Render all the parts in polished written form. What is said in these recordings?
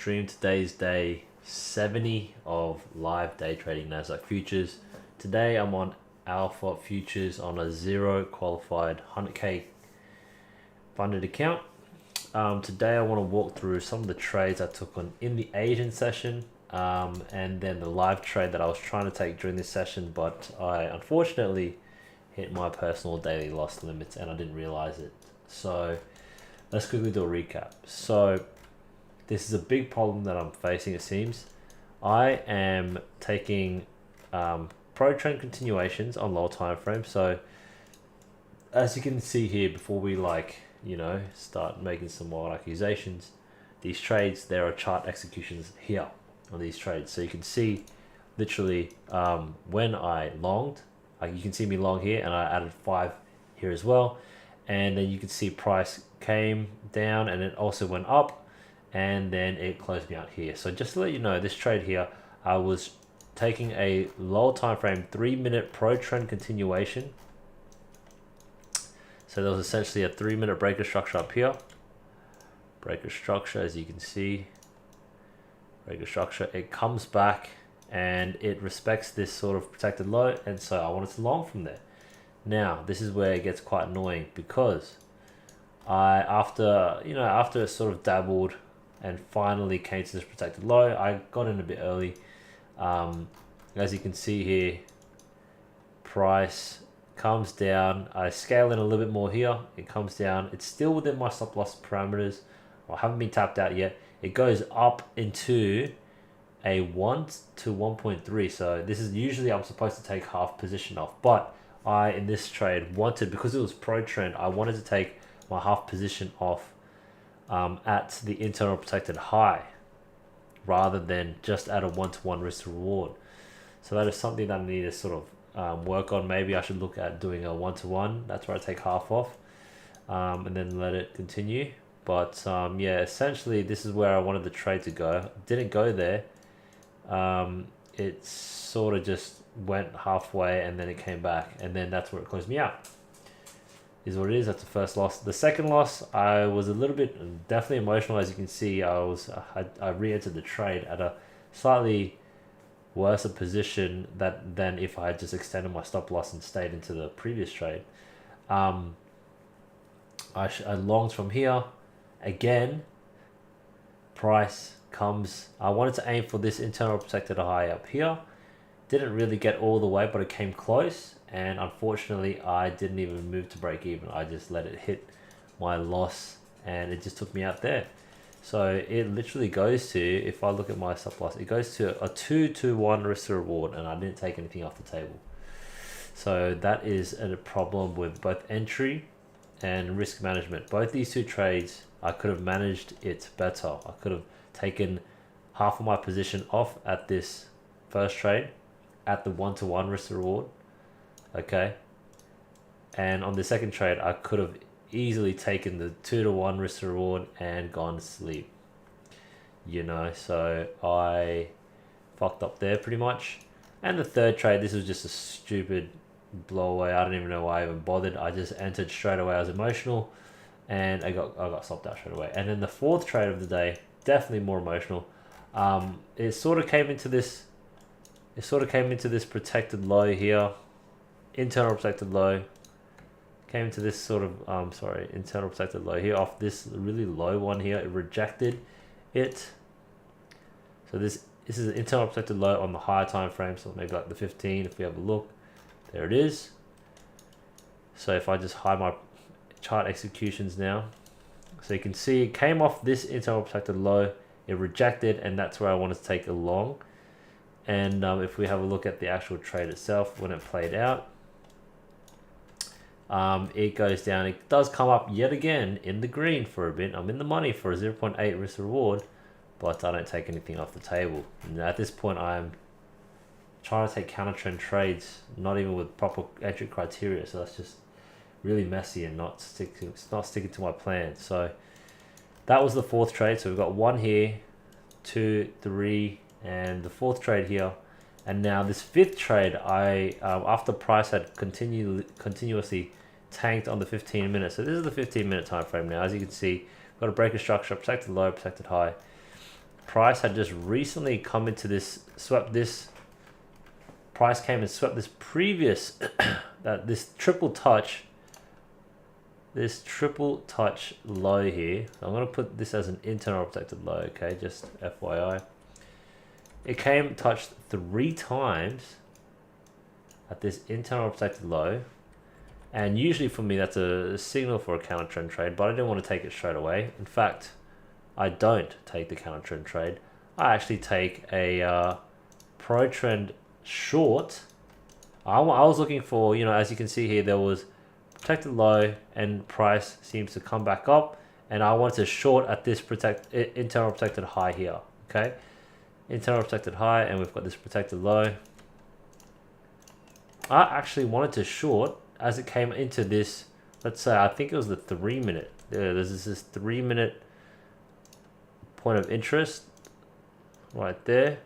stream. Today's day 70 of live day trading NASDAQ futures. Today I'm on Alpha Futures on a zero qualified 100k funded account. Today I want to walk through some of the trades I took on in the Asian session and then the live trade that I was trying to take during this session, but I unfortunately hit my personal daily loss limits and I didn't realize it. So let's quickly do a recap. So this is a big problem that I'm facing, it seems. I am taking pro trend continuations on lower time frames. So as you can see here, before we start making some wild accusations, these trades, there are chart executions here on these trades. So you can see literally when I longed, you can see me long here and I added 5 here as well. And then you can see price came down and it also went up and then it closed me out here. So just to let you know, this trade here, I was taking a lower time frame 3-minute pro trend continuation. So there was essentially a 3-minute breaker structure up here. Breaker structure, as you can see, breaker structure, it comes back and it respects this sort of protected low, and so I wanted to long from there. Now this is where it gets quite annoying because after it sort of dabbled and finally came to this protected low, I got in a bit early. As you can see here, price comes down, I scale in a little bit more here, it comes down, it's still within my stop loss parameters, I haven't been tapped out yet. It goes up into a 1 to 1.3, so this is usually I'm supposed to take half position off, but I in this trade wanted, because it was pro trend, I wanted to take my half position off at the internal protected high rather than just at a 1-to-1 risk to reward. So that is something that I need to sort of work on. Maybe I should look at doing a 1-to-1. That's where I take half off and then let it continue. But yeah, essentially this is where I wanted the trade to go. Didn't go there. It sort of just went halfway and then it came back, and then that's where it closed me out. Is what it is. That's the first loss. The second loss, I was a little bit definitely emotional. As you can see, I re-entered the trade at a slightly worse position than if I had just extended my stop loss and stayed into the previous trade. I longed from here again. Price comes, I wanted to aim for this internal protected high up here. Didn't really get all the way, but it came close, and unfortunately I didn't even move to break even. I just let it hit my loss and it just took me out there. So it literally goes to, if I look at my stop loss, it goes to a 2-to-1 risk to reward, and I didn't take anything off the table. So that is a problem with both entry and risk management. Both these two trades, I could have managed it better. I could have taken half of my position off at this first trade at the 1-to-1 risk to reward, okay, and on the second trade I could have easily taken the 2-to-1 risk to reward and gone to sleep, so I fucked up there pretty much. And the third trade, this was just a stupid blow away. I don't even know why I even bothered. I just entered straight away. I was emotional and I got stopped out straight away. And then the fourth trade of the day, definitely more emotional. It sort of came into this protected low here, internal protected low, came into this sort of internal protected low here off this really low one here. It rejected it. So this is an internal protected low on the higher time frame, so maybe like the 15. If we have a look, there it is. So if I just hide my chart executions now, so you can see it came off this internal protected low, it rejected, and that's where I wanted to take a long. And if we have a look at the actual trade itself, when it played out, it goes down. It does come up yet again in the green for a bit. I'm in the money for a 0.8 risk reward, but I don't take anything off the table. And at this point, I'm trying to take counter trend trades, not even with proper entry criteria. So that's just really messy and it's not sticking to my plan. So that was the fourth trade. So we've got 1 here, 2, 3. And the fourth trade here, and now this fifth trade, I after price had continuously tanked on the 15 minutes. So this is the 15-minute time frame now. As you can see, got a breaker structure, protected low, protected high. price had just recently come into this, swept this, price came and swept this previous, this triple touch low here. I'm going to put this as an internal protected low, okay, just FYI. It came, touched 3 times at this internal protected low, and usually for me that's a signal for a counter trend trade, but I didn't want to take it straight away. In fact, I don't take the counter trend trade. I actually take a pro trend short. I was looking for, you know, as you can see here, there was protected low and price seems to come back up, and I want to short at this internal protected high here, okay, internal protected high, and we've got this protected low. I actually wanted to short as it came into this, let's say, I think it was the 3 minute. There's this 3 minute point of interest right there.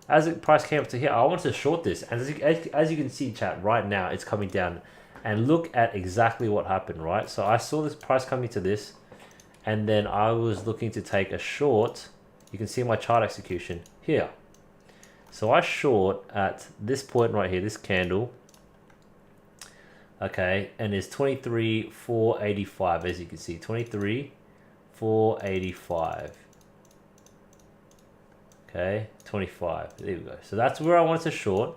As the price came up to here, I wanted to short this, and as you can see, chat, right now it's coming down, and look at exactly what happened, right? So I saw this price coming to this, and then I was looking to take a short. You can see my chart execution here. So I short at this point right here, this candle, okay, and it's 23,485, as you can see, 23,485. Okay, 25. There we go. So that's where I wanted to short,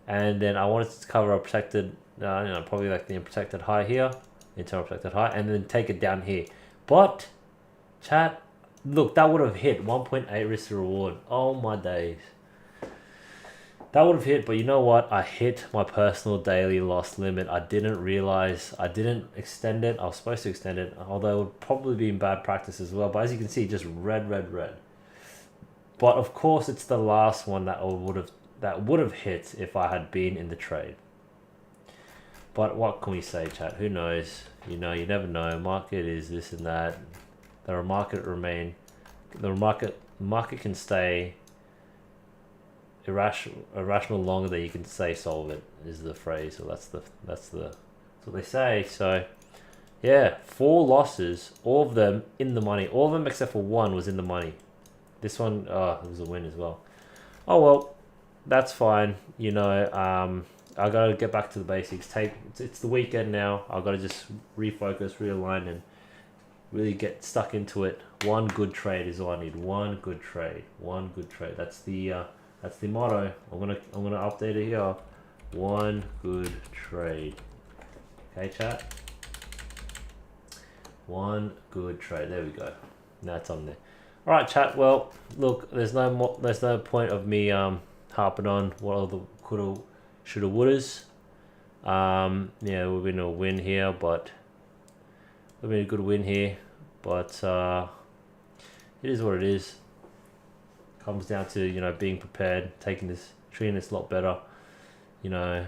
and then I wanted to cover a protected, you know, probably like the protected high here, internal protected high, and then take it down here. But chat, look, that would have hit 1.8 risk to reward. Oh my days, that would have hit. But you know what? I hit my personal daily loss limit. I didn't realize I didn't extend it. I was supposed to extend it, although it would probably be in bad practice as well. But as you can see, just red. But of course, it's the last one that would have hit if I had been in the trade. But what can we say, chat? Who knows? You know, you never know. Market is this and that. The market can stay irrational longer than you can stay solvent, is the phrase. So that's what they say. So yeah, 4 losses, all of them in the money. All of them except for one was in the money. This one, it was a win as well. Oh well, that's fine. You know, I gotta get back to the basics. It's the weekend now. I gotta just refocus, realign, and really get stuck into it. One good trade is all I need. One good trade. That's the motto. I'm gonna update it here. One good trade. Okay, chat. One good trade. There we go. Now it's on there. All right, chat. Well, look, there's no point of me harping on what all the coulda, shoulda, wouldas. Yeah, we're gonna win here, but we've been a good win here. But it is what it is. Comes down to, you know, being prepared, treating this a lot better. You know,